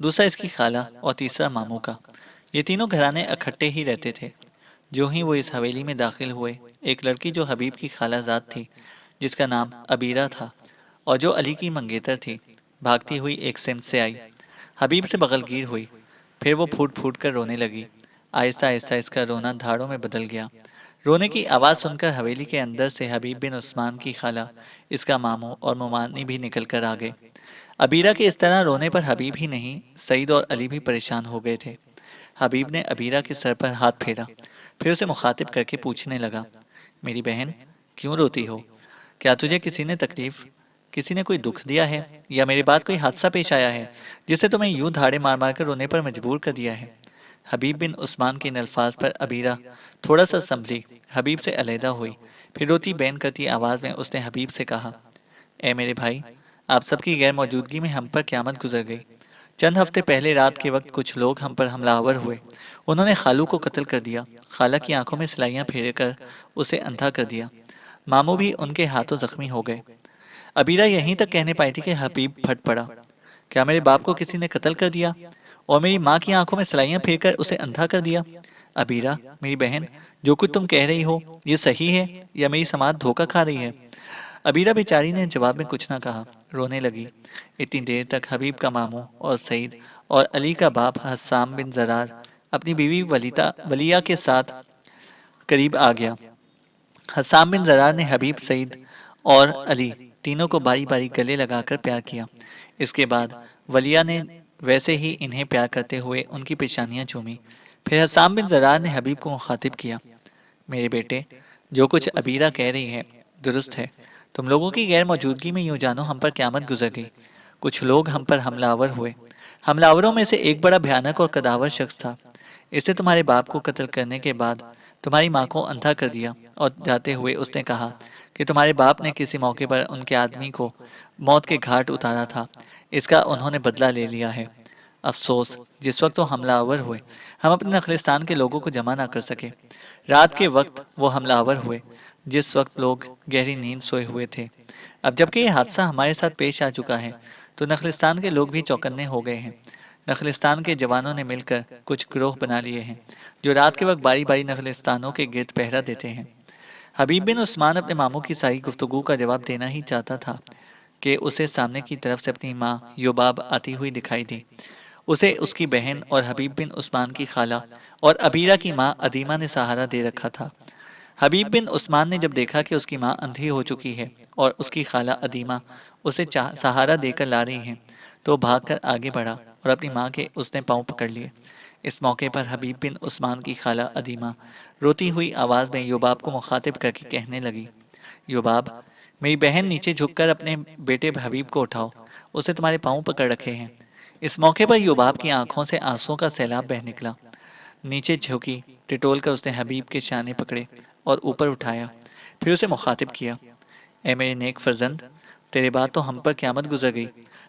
دوسرا اس کی خالہ اور تیسرا ماموں کا۔ یہ تینوں گھرانے اکٹھے ہی رہتے تھے۔ جو ہی وہ اس حویلی میں داخل ہوئے، ایک لڑکی جو حبیب کی خالہ زاد تھی، جس کا نام عبیرہ تھا اور جو علی کی منگیتر تھی، بھاگتی ہوئی ایک سمت سے آئی، حبیب سے بغل گیر ہوئی، پھر وہ پھوٹ پھوٹ کر رونے لگی۔ آہستہ آہستہ اس کا رونا دھاڑوں میں بدل گیا۔ رونے کی آواز سن کر حویلی کے اندر سے حبیب بن عثمان کی خالہ، اس کا ماموں اور ممانی بھی نکل کر آ گئے۔ ابیرہ کے اس طرح رونے پر حبیب ہی نہیں سعید اور علی بھی پریشان ہو گئے تھے۔ حبیب نے ابیرہ کے سر پر ہاتھ پھیرا، پھر اسے مخاطب کر کے پوچھنے لگا، میری بہن کیوں روتی ہو؟ کیا تجھے کسی نے کوئی دکھ دیا ہے، یا میرے بعد کوئی حادثہ پیش آیا ہے جسے تمہیں یوں دھاڑے مار مار کر رونے پر مجبور کر دیا ہے؟ حبیب بن عثمان کے ان الفاظ پر ابیرہ تھوڑا سا سنبھلی، حبیب سے علیحدہ ہوئی، پھر روتی بین کرتی آواز میں اس نے حبیب سے کہا، اے میرے بھائی، آپ سب کی غیر موجودگی میں ہم پر قیامت گزر گئی۔ چند ہفتے پہلے رات کے وقت کچھ لوگ ہم پر حملہ آور ہوئے، انہوں نے خالو کو قتل کر دیا، خالہ کی آنکھوں میں سلائیاں پھیر کر اسے اندھا کر دیا، ماموں بھی ان کے ہاتھوں زخمی ہو گئے۔ ابیرہ یہیں تک کہنے پائی تھی کہ حبیب پھٹ پڑا، کیا میرے باپ کو کسی نے قتل کر دیا اور میری ماں کی آنکھوں میں سلائیاں پھیر کر اسے اندھا کر دیا؟ ابیرہ میری بہن، جو کچھ تم کہہ رہی ہو یہ صحیح ہے یا میری سماعت دھوکہ کھا رہی ہے؟ ابیرہ بیچاری نے جواب میں کچھ نہ کہا، رونے لگی۔ اتنی دیر تک حبیب کا ماموں اور سعید اور علی کا باپ حسام بن زرار اپنی بیوی ولیہ کے ساتھ قریب آ گیا۔ حسام بن زرار نے حبیب، سعید اور علی تینوں کو باری باری گلے لگا کر پیار کیا۔ اس کے بعد ولیہ نے ویسے ہی انہیں پیار کرتے ہوئے ان کی پیشانیاں چومی۔ پھر حسام بن زرار نے حبیب کو مخاطب کیا، میرے بیٹے، جو کچھ ابیرہ کہہ رہی ہے درست ہے۔ تم لوگوں کی غیر موجودگی میں یوں جانو ہم پر قیامت گزر گئی۔ کچھ لوگ ہم پر حملہ آور ہوئے۔ حملہ آوروں میں سے ایک بڑا بھیانک اور قداور شخص تھا۔ اس نے تمہارے باپ کو قتل کرنے کے بعد تمہاری ماں کو اندھا کر دیا، اور جاتے ہوئے اس نے کہا کہ تمہارے باپ نے کسی موقع پر ان کے آدمی کو موت کے گھاٹ اتارا تھا، اس کا انہوں نے بدلہ لے لیا ہے۔ افسوس، جس وقت وہ حملہ آور ہوئے ہم اپنے نخلستان کے لوگوں کو جمع نہ کر سکے۔ رات کے وقت وہ حملہ آور ہوئے جس وقت لوگ گہری نیند سوئے ہوئے تھے۔ اب جبکہ یہ حادثہ ہمارے ساتھ پیش آ چکا ہے تو نخلستان کے لوگ بھی چوکنے ہو گئے ہیں۔ نخلستان کے جوانوں نے مل کر کچھ گروہ بنا لیے ہیں جو رات کے وقت باری باری نخلستانوں کے گرد پہرا دیتے ہیں۔ حبیب بن عثمان اپنے ماموں کی ساری گفتگو کا جواب دینا ہی چاہتا تھا کہ اسے سامنے کی طرف سے اپنی ماں یوباب آتی ہوئی دکھائی دی۔ اسے اس کی بہن اور حبیب بن عثمان کی خالہ اور ابیرہ کی ماں ادیمہ نے سہارا دے رکھا تھا۔ حبیب بن عثمان نے جب دیکھا کہ اس کی ماں اندھی ہو چکی ہے اور اس کی خالہ ادیمہ اسے سہارا دے کر لا رہی ہیں، تو بھاگ کر آگے بڑھا اور اپنی ماں کے اس نے پاؤں پکڑ لیے۔ اس موقع پر حبیب بن عثمان کی خالہ ادیمہ روتی ہوئی آواز میں یوباب کو مخاطب کر کے کہنے لگی، یوباب، میری بہن، نیچے جھک کر اپنے بیٹے حبیب کو اٹھاؤ، اسے تمہارے پاؤں پکڑ رکھے ہیں۔ اس موقع پر یوباب کی آنکھوں سے آنسوں کا سیلاب بہہ نکلا۔ نیچے جھکی، ٹٹول کر اس نے حبیب کے شانے پکڑے اور اوپر اٹھایا، پھر اسے مخاطب کیا، اے میرے نیک فرزند، تیرے بعد تو ہم پر قیامت گزر گئی،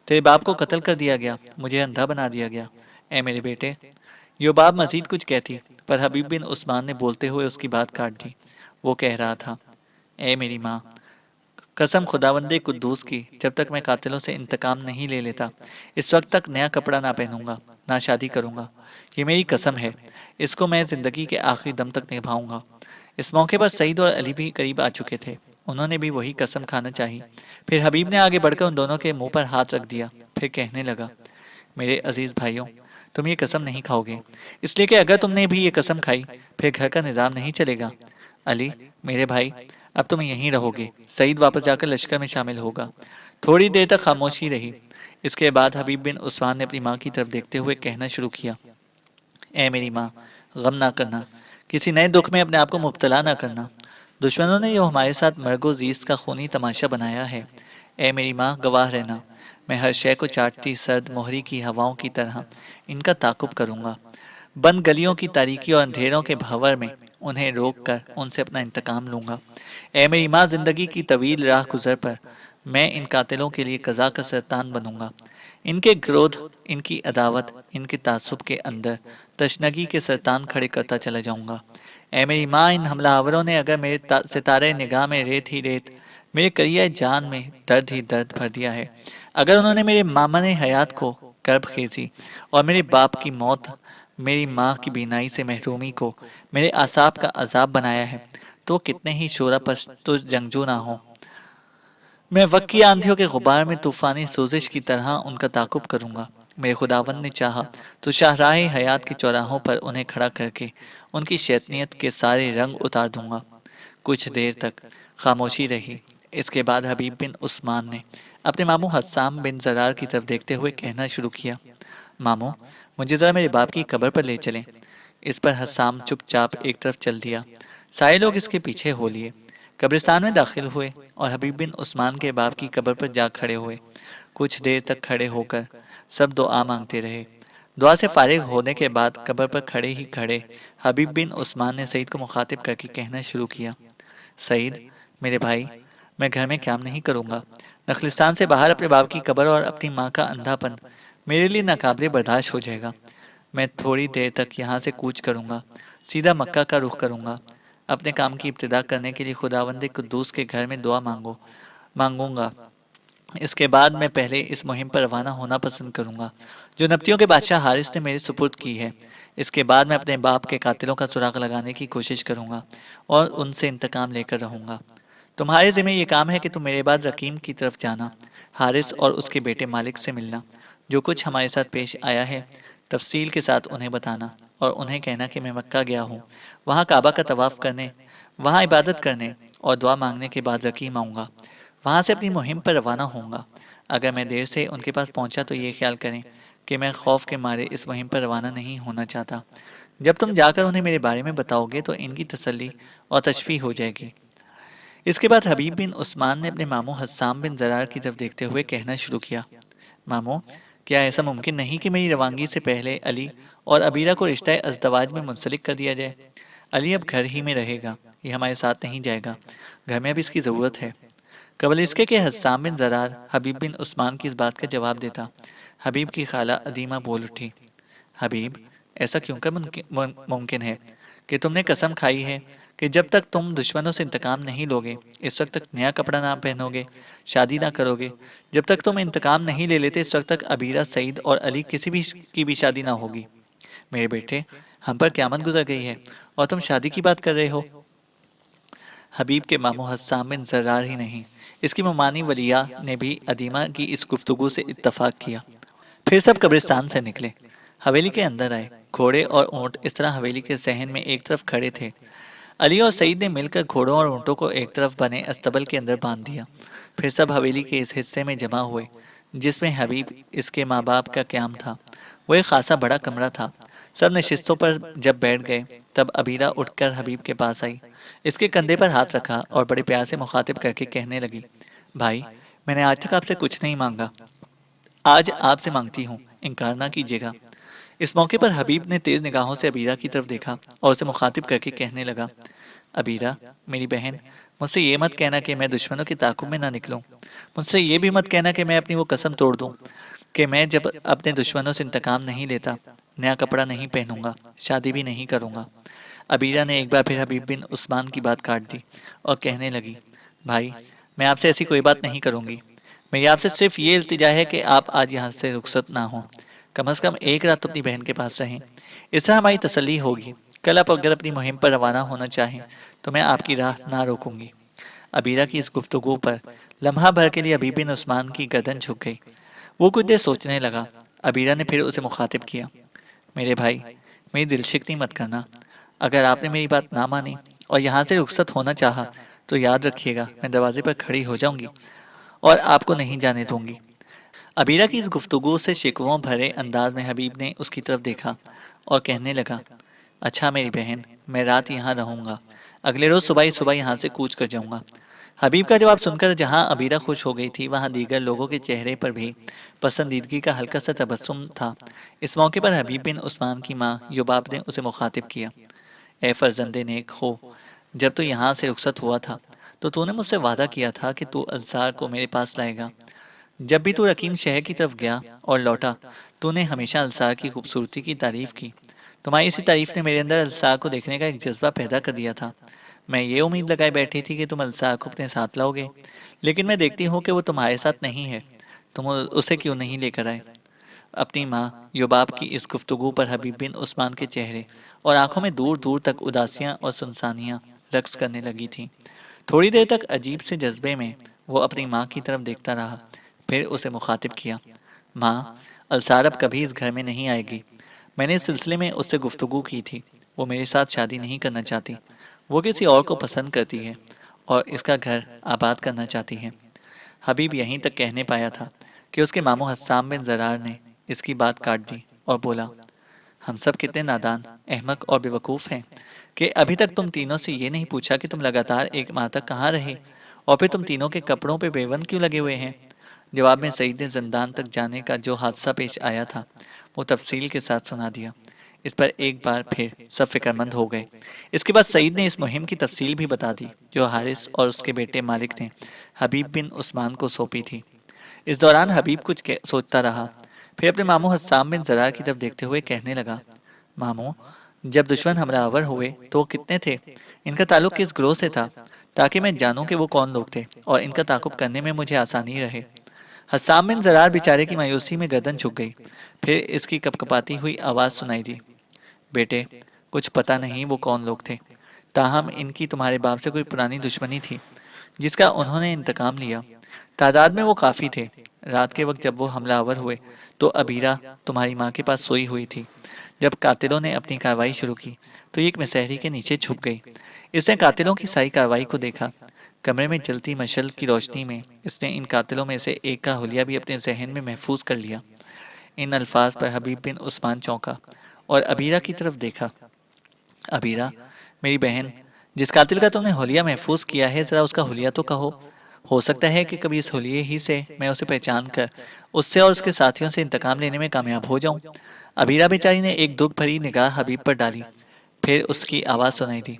تیرے باپ کو قتل کر دیا گیا، مجھے اندھا بنا دیا گیا، اے میرے بیٹے۔ یوباب مزید کچھ کہتی، پر حبیب بن عثمان نے بولتے ہوئے اس کی بات کاٹ دی۔ وہ کہہ رہا تھا، اے میری ماں، قسم خداوند قدوس کی، جب تک میں قاتلوں سے انتقام نہیں لے لیتا اس وقت تک نیا کپڑا نہ پہنوں گا، نہ شادی کروں گا۔ یہ میری قسم ہے، اس کو میں زندگی کے آخری دم تک نبھاؤں گا۔ اس موقع پر سعید اور علی بھی قریب آ چکے تھے، انہوں نے بھی وہی قسم کھانا چاہی۔ پھر حبیب نے آگے بڑھ کر ان دونوں کے منہ پر ہاتھ رکھ دیا، پھر کہنے لگا، میرے عزیز بھائیوں، تم یہ قسم نہیں کھاؤ گے، اس لیے کہ اگر تم نے بھی یہ قسم کھائی پھر گھر کا نظام نہیں چلے گا۔ علی، میرے بھائی، اب تم یہیں رہو گے، سعید واپس جا کر لشکر میں شامل ہوگا۔ تھوڑی دیر تک خاموشی رہی۔ اس کے بعد حبیب بن عثمان نے اپنی ماں کی طرف دیکھتے ہوئے کہنا شروع کیا، اے میری ماں، غم نہ کرنا، کسی نئے دکھ میں اپنے آپ کو مبتلا نہ کرنا۔ دشمنوں نے جو ہمارے ساتھ مرگ و زیست کا خونی تماشا بنایا ہے، اے میری ماں گواہ رہنا، میں ہر شے کو چاٹتی سرد مہری کی ہواؤں کی طرح ان کا تعاقب کروں گا۔ بند گلیوں کی تاریکی اور اندھیروں کے بھنور میں انہیں روک کر ان سے اپنا انتقام لوں گا۔ اے میری ماں، زندگی کی طویل راہ گزر پر میں ان قاتلوں کے لیے قضا کا سرطان بنوں گا۔ ان کے گروہ، ان کی عداوت، ان کے تعصب کے اندر تشنگی کے سرطان کھڑے کرتا چلا جاؤں گا۔ اے میری ماں، ان حملہ آوروں نے اگر میرے ستارے نگاہ میں ریت ہی ریت، میرے کریہ جان میں درد ہی درد بھر دیا ہے، اگر انہوں نے میرے مامن حیات کو کرب خیزی اور میرے باپ کی موت، میری ماں کی بینائی سے محرومی کو میرے اعصاب کا عذاب بنایا ہے، تو کتنے ہی شورا پرست جنگجو نہ ہوں، میں وقت کی آندھیوں کے غبار میں طوفانی سوزش کی طرح ان کا تعاقب کروں گا۔ میرے خداوند نے چاہا تو شاہراہ حیات کے چوراہوں پر انہیں کھڑا کر کے ان کی شیطنیت کے سارے رنگ اتار دوں گا۔ کچھ دیر تک خاموشی رہی۔ اس کے بعد حبیب بن عثمان نے اپنے ماموں حسام بن زرار کی طرف دیکھتے ہوئے کہنا شروع کیا، ماموں مجھے ذرا میرے باپ کی قبر پر لے چلیں۔ اس پر حسام چپ چاپ ایک طرف چل دیا، سارے لوگ اس کے پیچھے ہو لیے، قبرستان میں داخل ہوئے اور حبیب بن عثمان کے باپ کی قبر پر جا کھڑے ہوئے۔ کچھ دیر تک کھڑے ہو کر سب دعا مانگتے رہے۔ دعا سے فارغ ہونے کے بعد قبر پر کھڑے ہی کھڑے حبیب بن عثمان نے سعید کو مخاطب کر کے کہنا شروع کیا، سعید میرے بھائی، میں گھر میں قیام نہیں کروں گا۔ نخلستان سے باہر اپنے باپ کی قبر اور اپنی ماں کا اندھا پن میرے لیے ناقابل برداشت ہو جائے گا۔ میں تھوڑی دیر تک یہاں سے کوچ کروں گا، سیدھا مکہ کا رخ کروں گا۔ اپنے کام کی ابتدا کرنے کے لیے خداوند قدوس کے گھر میں دعا مانگوں گا۔ اس کے بعد میں پہلے اس مہم پر روانہ ہونا پسند کروں گا جو نبتیوں کے بادشاہ حارث نے میرے سپرد کی ہے۔ اس کے بعد میں اپنے باپ کے قاتلوں کا سراغ لگانے کی کوشش کروں گا اور ان سے انتقام لے کر رہوں گا۔ تمہارے ذمہ یہ کام ہے کہ تم میرے بعد رقیم کی طرف جانا، حارث اور اس کے بیٹے مالک سے ملنا، جو کچھ ہمارے ساتھ پیش آیا ہے تفصیل کے ساتھ انہیں بتانا، اور انہیں کہنا کہ میں مکہ گیا ہوں، وہاں کعبہ کا طواف کرنے، وہاں عبادت کرنے اور دعا مانگنے کے بعد رقیم آؤں گا، وہاں سے اپنی مہم پر روانہ ہوں گا۔ اگر میں دیر سے ان کے پاس پہنچا تو یہ خیال کریں کہ میں خوف کے مارے اس مہم پر روانہ نہیں ہونا چاہتا۔ جب تم جا کر انہیں میرے بارے میں بتاؤ گے تو ان کی تسلی اور تشفیع ہو جائے گی۔ اس کے بعد حبیب بن عثمان نے اپنے ماموں حسام بن زرار کی طرف دیکھتے ہوئے کہنا شروع کیا، ماموں کیا ایسا ممکن نہیں کہ میری روانگی سے پہلے علی اور عبیرہ کو رشتہ ازدواج میں منسلک کر دیا جائے؟ علی اب گھر ہی میں رہے گا، یہ ہمارے ساتھ نہیں جائے گا، گھر میں اب اس کی ضرورت ہے۔ قبل اس کے کہ حسام بن زرار حبیب بن عثمان کی اس بات کا جواب دیتا، حبیب کی خالہ عدیمہ بول اٹھی، حبیب ایسا کیوں کر ممکن ہے کہ تم نے قسم کھائی ہے کہ جب تک تم دشمنوں سے انتقام نہیں لوگے، اس وقت تک نیا کپڑا نہ پہنو گے، شادی نہ کرو گے، جب تک تم انتقام نہیں لے لیتے اس وقت تک عبیرہ، سعید اور علی کسی بھی کی بھی شادی نہ ہوگی۔ میرے بیٹے، ہم پر قیامت گزر گئی ہے اور تم شادی کی بات کر رہے ہو؟ حبیب کے ماموں حسام بن زرار ہی نہیں، اس کی ممانی ولیہ نے بھی عدیمہ کی اس گفتگو سے اتفاق کیا۔ پھر سب قبرستان سے نکلے، حویلی کے اندر آئے۔ گھوڑے اور اونٹ اس طرح حویلی کے صحن میں ایک طرف کھڑے تھے۔ علی اور سعید نے مل کر گھوڑوں اور اونٹوں کو ایک طرف بنے استبل کے اندر باندھ دیا۔ پھر سب حویلی کے اس حصے میں جمع ہوئے جس میں حبیب اس کے ماں باپ کا قیام تھا۔ وہ ایک خاصا بڑا کمرہ تھا۔ سب نشستوں پر جب بیٹھ گئے تب عبیرہ اٹھ کر حبیب کے پاس آئی، اس کے کندھے پر ہاتھ رکھا اور بڑے پیار سے مخاطب کر کے کہنے لگی، بھائی میں نے آج تک آپ سے کچھ نہیں مانگا، آج آپ سے مانگتی ہوں، انکار نہ کیجیے گا۔ اس موقع پر حبیب نے تیز نگاہوں سے عبیرہ کی طرف دیکھا اور اسے مخاطب کر کے کہنے لگا، عبیرہ میری بہن، مجھ سے یہ مت کہنا کہ میں دشمنوں کے تعاقب میں نہ نکلوں، مجھ سے یہ بھی مت کہنا کہ میں اپنی وہ قسم توڑ دوں کہ میں جب اپنے دشمنوں سے انتقام نہیں لیتا، نیا کپڑا نہیں پہنوں گا، شادی بھی نہیں کروں گا۔ عبیرہ نے ایک بار پھر حبیب بن عثمان کی بات کاٹ دی اور کہنے لگی، بھائی میں آپ سے ایسی کوئی بات نہیں کروں گی، میری آپ سے صرف یہ التجا ہے کہ آپ آج یہاں سے رخصت نہ ہوں، کم از کم ایک رات تو اپنی بہن کے پاس رہیں، اس طرح ہماری تسلی ہوگی۔ کل آپ اگر اپنی مہم پر روانہ ہونا چاہیں تو میں آپ کی راہ نہ روکوں گی۔ عبیرہ کی اس گفتگو پر لمحہ بھر کے لیے حبیب بن عثمان کی گردن جھک گئی۔ وہ کچھ دیر سوچنے لگا۔ عبیرہ نے پھر اسے مخاطب کیا، میرے بھائی میری دل شکنی مت کرنا، اگر آپ نے میری بات نہ مانی اور یہاں سے رخصت ہونا چاہا تو یاد رکھیے گا میں دروازے پر کھڑی ہو جاؤں گی اور آپ کو نہیں جانے دوں گی۔ عبیرہ کی اس گفتگو سے شکووں بھرے انداز میں حبیب نے اس کی طرف دیکھا اور کہنے لگا، اچھا میری بہن، میں رات یہاں رہوں گا، اگلے روز صبح ہی صبح یہاں سے کوچ کر جاؤں گا۔ حبیب کا جواب سن کر جہاں عبیرہ خوش ہو گئی تھی وہاں دیگر لوگوں کے چہرے پر بھی پسندیدگی کا ہلکا سا تبسم تھا۔ اس موقع پر حبیب بن عثمان کی ماں یباب نے اسے مخاطب کیا، اے فرزند نیک ہو، جب تو یہاں سے رخصت ہوا تھا تو نے مجھ سے وعدہ کیا تھا کہ تو انصار کو میرے پاس لائے گا۔ جب بھی تو رقیم شہر کی طرف گیا اور لوٹا تو نے ہمیشہ انصار کی خوبصورتی کی تعریف کی۔ تمہاری اسی تعریف نے میرے اندر انصار کو دیکھنے کا ایک جذبہ پیدا کر دیا تھا۔ میں یہ امید لگائے بیٹھی تھی کہ تم انصار کو اپنے ساتھ لاؤ گے، لیکن میں دیکھتی ہوں کہ وہ تمہارے ساتھ نہیں ہے، تم اسے کیوں نہیں لے کر آئے؟ اپنی ماں یباب کی اس گفتگو پر حبیب بن عثمان کے چہرے اور آنکھوں میں دور دور تک اداسیاں اور سنسانیاں رقص کرنے لگی تھیں۔ تھوڑی دیر تک عجیب سے جذبے میں وہ اپنی ماں کی طرف دیکھتا رہا، پھر اسے مخاطب کیا، ماں الصار اب کبھی اس گھر میں نہیں آئے گی۔ میں نے اس سلسلے میں اس سے گفتگو کی تھی، وہ میرے ساتھ شادی نہیں کرنا چاہتی، وہ کسی اور کو پسند کرتی ہے اور اس کا گھر آباد کرنا چاہتی ہے۔ حبیب یہیں تک کہنے پایا تھا کہ اس کے ماموں حسام بن زرار نے اس کی بات کاٹ دی اور بولا، ہم سب کتنے نادان، احمق اور بیوقوف ہیں کہ ابھی تک تم تینوں سے یہ نہیں پوچھا کہ تم لگاتار 1 ماہ تک کہاں رہے، اور پھر تم تینوں کے کپڑوں پہ پیوند کیوں لگے ہوئے ہیں۔ جواب میں سعید نے زندان تک جانے کا جو حادثہ پیش آیا تھا وہ تفصیل کے ساتھ سنا دیا۔ اس پر ایک بار پھر سب فکر مند ہو گئے۔ اس کے بعد سعید نے اس مہم کی تفصیل بھی بتا دی جو حارث اور اس کے بیٹے مالک نے حبیب بن عثمان کو سونپی تھی۔ اس دوران حبیب کچھ سوچتا رہا، پھر اپنے ماموں حسام بن زرار کی طرف دیکھتے ہوئے کہنے لگا، ماموں، جب دشمن حملہ آور ہوئے تو وہ کتنے تھے؟ ان کا تعلق کس گروہ سے تھا، تاکہ میں جانوں کہ وہ کون لوگ تھے اور ان کا تعاقب کرنے میں مجھے آسانی رہے۔ حسام بن زرار بیچارے کی مایوسی میں گردن جھک گئی، پھر اس کی کپکپاتی ہوئی آواز سنائی دی، بیٹے، کچھ پتہ نہیں وہ کون لوگ تھے، تاہم ان کی تمہارے باپ سے کوئی پرانی دشمنی تھی جس کا انہوں نے انتقام لیا۔ تعداد میں وہ کافی تھے۔ رات کے وقت جب وہ حملہ آور ہوئے تو ابیرہ تمہاری ماں کے پاس سوئی ہوئی تھی۔ جب قاتلوں نے اپنی کارروائی شروع کی تو یہ ایک مسحری کے نیچے چھپ گئی۔ اس نے قاتلوں کی ساری کارروائی کو دیکھا۔ کمرے میں جلتی مشعل کی روشنی میں اس نے ان قاتلوں میں سے ایک کا حلیہ بھی اپنے ذہن میں محفوظ کر لیا۔ ان الفاظ پر حبیب بن عثمان چونکا اور ابیرہ کی طرف دیکھا۔ ابیرہ، میری بہن، جس قاتل کا تم نے حلیہ محفوظ کیا ہے ذرا اس کا حلیہ تو کہو، ہو سکتا ہے کہ کبھی اس حلیے ہی سے میں اسے پہچان کر اس سے اور اس کے ساتھیوں سے انتقام لینے میں کامیاب ہو جاؤں۔ ابیرہ بیچاری نے ایک دکھ بھری نگاہ حبیب پر ڈالی، پھر اس کی آواز سنائی دی،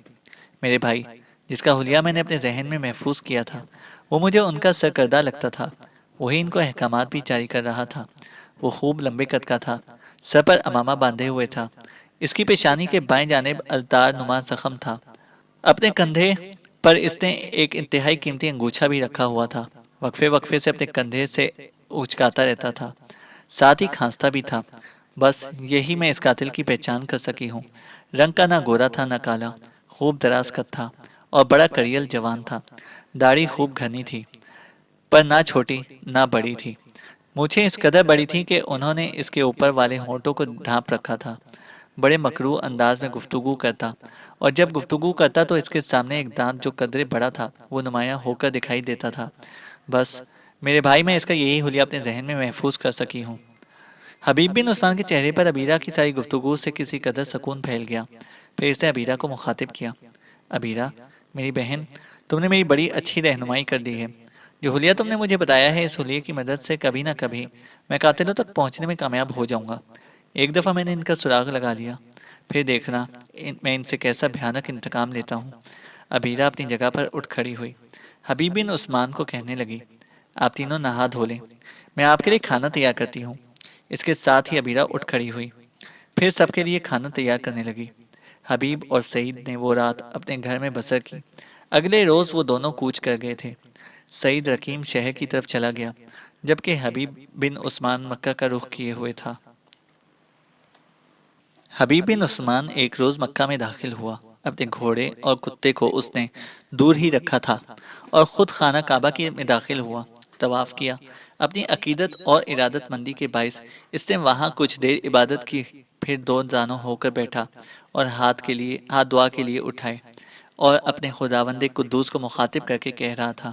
میرے بھائی، جس کا حلیہ میں نے اپنے ذہن میں محفوظ کیا تھا وہ مجھے ان کا سرکردہ لگتا تھا، وہی ان کو احکامات بھی جاری کر رہا تھا۔ وہ خوب لمبے قد کا تھا، سر پر امامہ باندھے ہوئے تھا، اس کی پیشانی کے بائیں جانب التار نما زخم تھا۔ اپنے کندھے پر اس نے ایک انتہائی قیمتی انگوچھا بھی رکھا ہوا تھا، وقفے وقفے سے اپنے کندھے سے اچکاتا رہتا تھا، ساتھ ہی کھانستا بھی تھا۔ بس یہی میں اس قاتل کی پہچان کر سکی ہوں۔ رنگ کا نہ گورا تھا نہ کالا، خوب دراز قد تھا اور بڑا کڑیل جوان تھا۔ داڑھی خوب گھنی تھی، پر نہ چھوٹی نہ بڑی تھی۔ مونچھیں اس قدر بڑی تھی کہ انہوں نے اس کے اوپر والے ہونٹوں کو ڈھانپ رکھا تھا۔ بڑے مکروہ انداز میں گفتگو کرتا، اور جب گفتگو کرتا تو اس کے سامنے ایک دانت جو قدرے بڑا تھا وہ نمایاں ہو کر دکھائی دیتا تھا۔ بس میرے بھائی، میں اس کا یہی حلیہ اپنے ذہن میں محفوظ کر سکی ہوں۔ حبیب بن عثمان کے چہرے پر ابیرہ کی ساری گفتگو سے کسی قدر سکون پھیل گیا۔ پھر اس نے ابیرہ کو مخاطب کیا، ابیرہ، میری بہن، تم نے میری بڑی اچھی رہنمائی کر دی ہے۔ جو حلیہ تم نے مجھے بتایا ہے، اس حلیے کی مدد سے کبھی نہ کبھی میں قاتلوں تک پہنچنے میں کامیاب ہو جاؤں گا۔ ایک دفعہ میں نے ان کا سراغ لگا لیا، پھر دیکھنا میں ان سے کیسا بھیانک انتقام لیتا ہوں۔ ابیرہ اپنی جگہ پر اٹھ کھڑی ہوئی، حبیب بن عثمان کو کہنے لگی، آپ تینوں نہا دھو لیں، میں آپ کے لیے کھانا تیار کرتی ہوں۔ اس کے ساتھ ہی ابیرہ اٹھ کھڑی ہوئی، پھر سب کے لیے کھانا تیار کرنے لگی۔ حبیب اور سعید نے وہ رات اپنے گھر میں بسر کی۔ اگلے روز وہ دونوں کوچ کر گئے تھے۔ سعید رقیم شہر کی طرف چلا گیا، جبکہ حبیب بن عثمان مکہ کا رخ کیے ہوئے تھا۔ حبیب بن عثمان ایک روز مکہ میں داخل ہوا۔ اپنے گھوڑے اور کتے کو اس نے دور ہی رکھا تھا اور خود خانہ کعبہ میں داخل ہوا، طواف کیا۔ اپنی عقیدت اور ارادت مندی کے باعث اس نے وہاں کچھ دیر عبادت کی، پھر دو زانوں ہو کر بیٹھا اور ہاتھ دعا کے لیے اٹھائے اور اپنے خداوند قدوس کو مخاطب کر کے کہہ رہا تھا،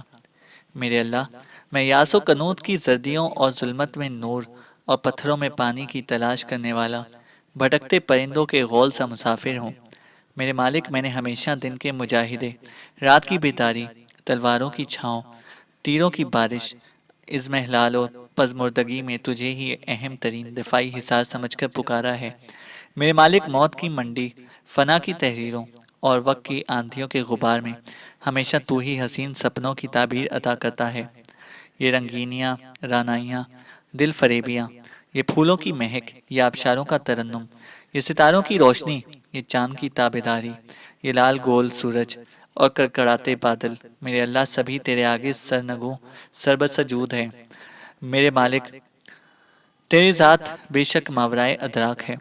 میرے اللہ، میں یاس و کنوت کی زردیوں اور ظلمت میں نور اور پتھروں میں پانی کی تلاش کرنے والا بھٹکتے پرندوں کے غول سا مسافر ہوں۔ میرے مالک، میں نے ہمیشہ دن کے مجاہدے، رات کی بیداری، تلواروں کی چھاؤں، تیروں کی بارش، اضمحلال و پزمردگی میں تجھے ہی اہم ترین دفاعی حصار سمجھ کر پکارا ہے۔ میرے مالک، موت کی منڈی، فنا کی تحریروں اور وقت کی آندھیوں کے غبار میں ہمیشہ تو ہی حسین سپنوں کی تعبیر عطا کرتا ہے۔ یہ رنگینیاں، رانائیاں، دل فریبیاں، یہ پھولوں کی مہک، یہ آبشاروں کا ترنم، یہ ستاروں کی روشنی، یہ چاند کی تابیداری، یہ لال گول سورج اور کڑکڑاتے بادل، میرے اللہ، سبھی تیرے آگے سرنگوں سربسجود ہے۔ میرے مالک، تیری ذات بے شک ماورائے ادراک ہے،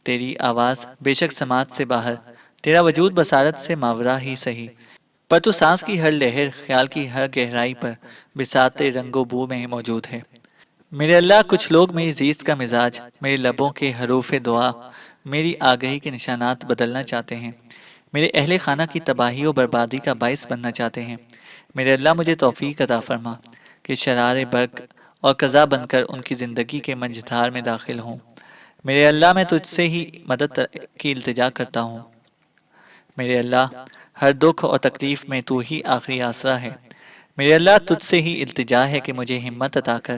تیری آواز بے شک سماعت سے باہر، تیرا وجود بصارت سے ماورا ہی سہی، پر تو سانس کی ہر لہر، خیال کی ہر گہرائی پر بساط رنگ و بو میں موجود ہے۔ میرے اللہ، کچھ لوگ میری زیست کا مزاج، میرے لبوں کے حروف دعا، میری آگہی کے نشانات بدلنا چاہتے ہیں۔ میرے اہل خانہ کی تباہی و بربادی کا باعث بننا چاہتے ہیں۔ میرے اللہ مجھے توفیق عطا فرما کہ شرار برق اور قضا بن کر ان کی زندگی کے منجدھار میں داخل ہوں۔ میرے اللہ میں تجھ سے ہی مدد کی التجا کرتا ہوں۔ میرے اللہ ہر دکھ اور تکلیف میں تو ہی آخری آسرا ہے۔ میرے اللہ تجھ سے ہی التجا ہے کہ مجھے ہمت عطا کر،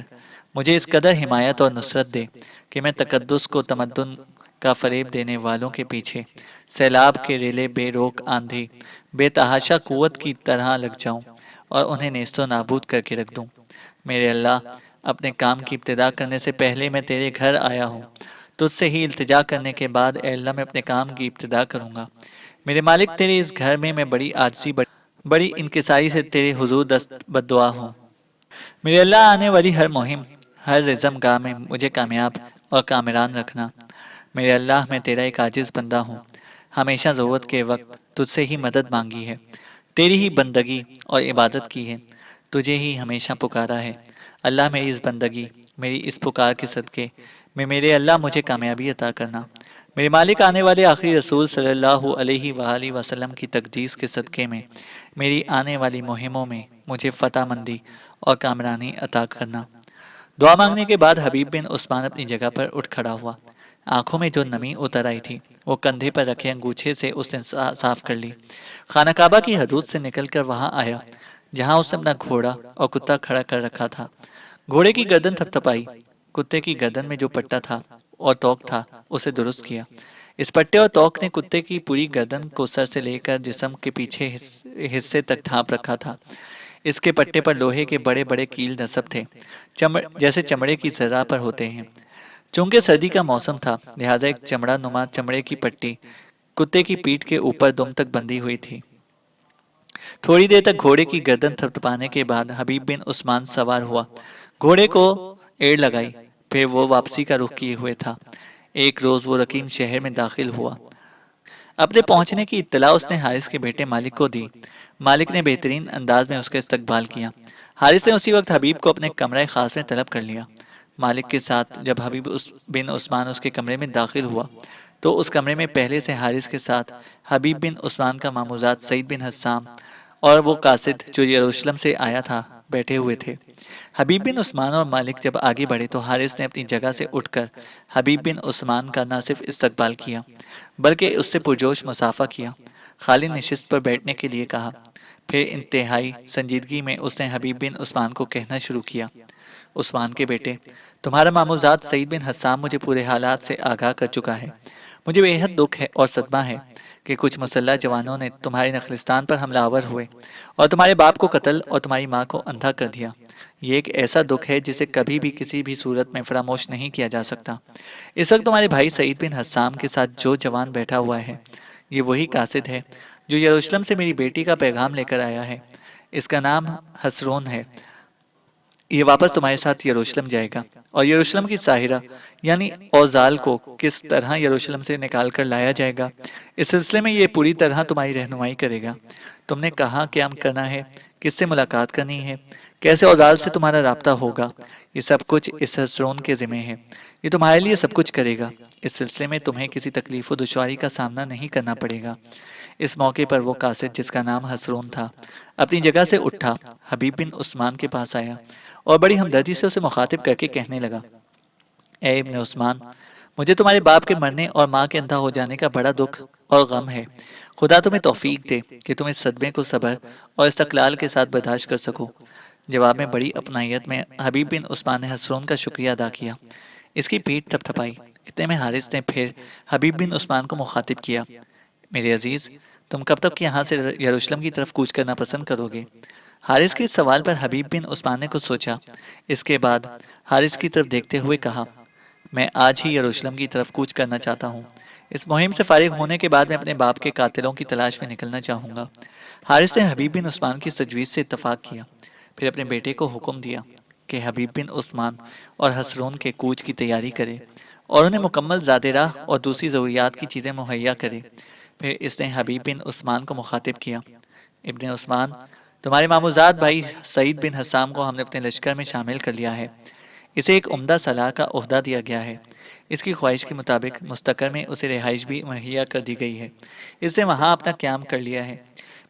مجھے اس قدر حمایت اور نصرت دے کہ میں تقدس کو تمدن کا فریب دینے والوں کے پیچھے سیلاب کے ریلے بے روک آندھی بے تحاشا قوت کی طرح لگ جاؤں اور انہیں نیست و نابود کر کے رکھ دوں۔ میرے اللہ اپنے کام کی ابتدا کرنے سے پہلے میں تیرے گھر آیا ہوں، تجھ سے ہی التجا کرنے کے بعد اے اللہ میں اپنے کام کی ابتدا کروں گا۔ میرے مالک تیرے اس گھر میں بڑی عاجزی بڑی انکساری سے تیرے حضور دست بدعا ہوں۔ میرے اللہ آنے والی ہر مہم ہر رزم گاہ میں مجھے کامیاب اور کامران رکھنا۔ میرے اللہ میں تیرا ایک عاجز بندہ ہوں، ہمیشہ ضرورت کے وقت تجھ سے ہی مدد مانگی ہے، تیری ہی بندگی اور عبادت کی ہے، تجھے ہی ہمیشہ پکارا ہے۔ اللہ میری اس بندگی میری اس پکار کے صدقے میں میرے اللہ مجھے کامیابی عطا کرنا۔ میرے مالک آنے والے آخری رسول صلی اللہ علیہ وآلہ وسلم کی تقدیس کے صدقے میں میری آنے والی مہموں میں مجھے فتح مندی اور کامرانی عطا کرنا۔ دعا مانگنے کے بعد حبیب بن عثمان اپنی جگہ پر اٹھ کھڑا ہوا۔ آنکھوں میں جو نمی اتر آئی تھی وہ کندھے پر رکھے انگوچھے سے اس نے صاف کر لی۔ خانہ کعبہ کی حدود سے نکل کر وہاں آیا جہاں اس نے اپنا گھوڑا اور کتا کھڑا کر رکھا تھا۔ گھوڑے کی گردن تھپتھپائی، کتے کی گردن میں جو پٹا تھا اور توق تھا اسے درست کیا۔ اس پٹے اور توق نے کتے کی پوری گردن کو سر سے لے کر جسم کے پیچھے حصے تک ڈھانپ رکھا تھا۔ اس کے پٹے پر لوہے کے بڑے بڑے کیل نصب تھے، جیسے چمڑے کی ذرہ پر ہوتے ہیں۔ چونکہ سردی کا موسم تھا لہذا ایک چمڑا نما چمڑے کی پٹی کتے کی پیٹھ کے اوپر دم تک بندھی ہوئی تھی۔ تھوڑی دیر تک گھوڑے کی گردن تھپتھپانے کے بعد حبیب بن عثمان سوار ہوا، گھوڑے کو ایڑ لگائی، پھر وہ واپسی کا رخ کیے ہوئے تھا۔ ایک روز وہ رقیم شہر میں داخل ہوا۔ اپنے پہنچنے کی اطلاع اس نے حارث کے بیٹے مالک کو دی۔ مالک نے بہترین انداز میں اس کا استقبال کیا۔ حارث نے اسی وقت حبیب کو اپنے کمرہ خاص میں طلب کر لیا۔ مالک کے ساتھ جب حبیب بن عثمان اس کے کمرے میں داخل ہوا تو اس کمرے میں پہلے سے حارث کے ساتھ حبیب بن عثمان کا ماموزاد سعید بن حسام اور وہ قاصد جو یروشلم سے آیا تھا بیٹھے ہوئے تھے۔ حبیب بن عثمان اور مالک جب آگے بڑھے تو حارث نے اپنی جگہ سے اٹھ کر حبیب بن عثمان کا نہ صرف استقبال کیا بلکہ اس سے پرجوش مصافحہ کیا، خالی نشست پر بیٹھنے کے لیے کہا۔ پھر انتہائی سنجیدگی میں اس نے حبیب بن عثمان کو کہنا شروع کیا، عثمان کے بیٹے، تمہارا ماموزاد سعید بن حسام مجھے پورے حالات سے آگاہ کر چکا ہے۔ مجھے بے حد دکھ ہے اور صدمہ ہے کہ کچھ مسلح جوانوں نے تمہارے نخلستان پر حملہ آور ہوئے اور تمہارے باپ کو قتل اور تمہاری ماں کو اندھا کر دیا۔ یہ ایک ایسا دکھ ہے جسے کبھی بھی کسی بھی صورت میں فراموش نہیں کیا جا سکتا۔ اس وقت تمہارے بھائی سعید بن حسام کے ساتھ جو جوان بیٹھا ہوا ہے یہ وہی قاصد ہے جو یروشلم سے میری بیٹی کا پیغام لے کر آیا ہے۔ اس کا نام حسرون ہے۔ یہ واپس تمہارے ساتھ یروشلم جائے گا اور یروشلم کی ساحرہ یعنی اوزال کو کس طرح یروشلم سے نکال کر لایا جائے گا اس سلسلے میں یہ پوری طرح تمہاری رہنمائی کرے گا۔ تم نے کہاں کیا کرنا ہے، کس سے ملاقات کرنی ہے، کیسے اوزال سے تمہارا رابطہ ہوگا، یہ سب کچھ اس حسرون کے ذمہ ہے۔ یہ تمہارے لیے سب کچھ کرے گا۔ اس سلسلے میں تمہیں کسی تکلیف و دشواری کا سامنا نہیں کرنا پڑے گا۔ اس موقع پر وہ قاصد جس کا نام حسرون تھا اپنی جگہ سے اٹھا، حبیب بن عثمان کے پاس آیا اور بڑی ہمدردی سے اسے مخاطب کر کے کہنے لگا، اے ابن عثمان، مجھے تمہارے باپ کے مرنے اور ماں کے اندھا ہو جانے کا بڑا دکھ اور غم ہے۔ خدا تمہیں توفیق دے کہ تم اس صدمے کو صبر اور استقلال کے ساتھ برداشت کر سکو۔ جواب میں بڑی اپنائیت میں حبیب بن عثمان نے حسرون کا شکریہ ادا کیا، اس کی پیٹھ تھپ تھپائی۔ اتنے میں حارث نے پھر حبیب بن عثمان کو مخاطب کیا، میرے عزیز، تم کب تک یہاں سے یروشلم کی طرف کوچ کرنا پسند کرو گے؟ حارث کے اس سوال پر حبیب بن عثمان نے کچھ سوچا، اس کے بعد حارث کی طرف دیکھتے ہوئے کہا، میں آج ہی یروشلم کی طرف کوچ کرنا چاہتا ہوں۔ اس مہم سے فارغ ہونے کے بعد میں اپنے باپ کے قاتلوں کی تلاش میں نکلنا چاہوں گا۔ حارث نے حبیب بن عثمان کی تجویز سے اتفاق کیا، پھر اپنے بیٹے کو حکم دیا کہ حبیب بن عثمان اور حسرون کے کوچ کی تیاری کرے اور انہیں مکمل زاد راہ اور دوسری ضروریات کی چیزیں مہیا کرے۔ پھر اس نے حبیب بن عثمان کو مخاطب کیا، ابن عثمان، تمہارے ماموزاد بھائی سعید بن حسام کو ہم نے اپنے لشکر میں شامل کر لیا ہے۔ اسے ایک عمدہ سلاح کا عہدہ دیا گیا ہے۔ اس کی خواہش کے مطابق مستقر میں اسے رہائش بھی مہیا کر دی گئی ہے۔ اس نے وہاں اپنا قیام کر لیا ہے۔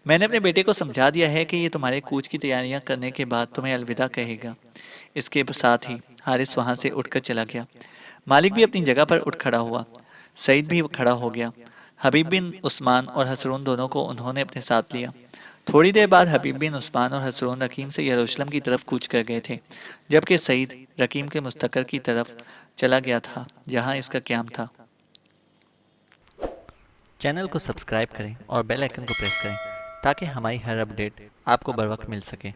میں نے اپنے بیٹے کو سمجھا دیا ہے کہ یہ تمہارے کوچ کی تیاریاں کرنے کے بعد تمہیں الوداع کہے گا۔ اس کے ساتھ ہی حارث وہاں سے اٹھ کر چلا گیا۔ مالک بھی اپنی جگہ پر اٹھ کھڑا ہوا۔ سعید بھی کھڑا ہو گیا۔ حبیب بن عثمان اور حسرون دونوں کو انہوں نے اپنے ساتھ لیا۔ تھوڑی دیر بعد حبیب بن عثمان اور حسرون رقیم سے یروشلم کی طرف کوچ کر گئے تھے، جبکہ سعید رقیم کے مستقر کی طرف چلا گیا تھا جہاں اس کا قیام تھا۔ چینل کو سبسکرائب کریں اور بیل آئیکن کو پریس کریں تاکہ ہماری ہر اپڈیٹ آپ کو بر وقت مل سکے۔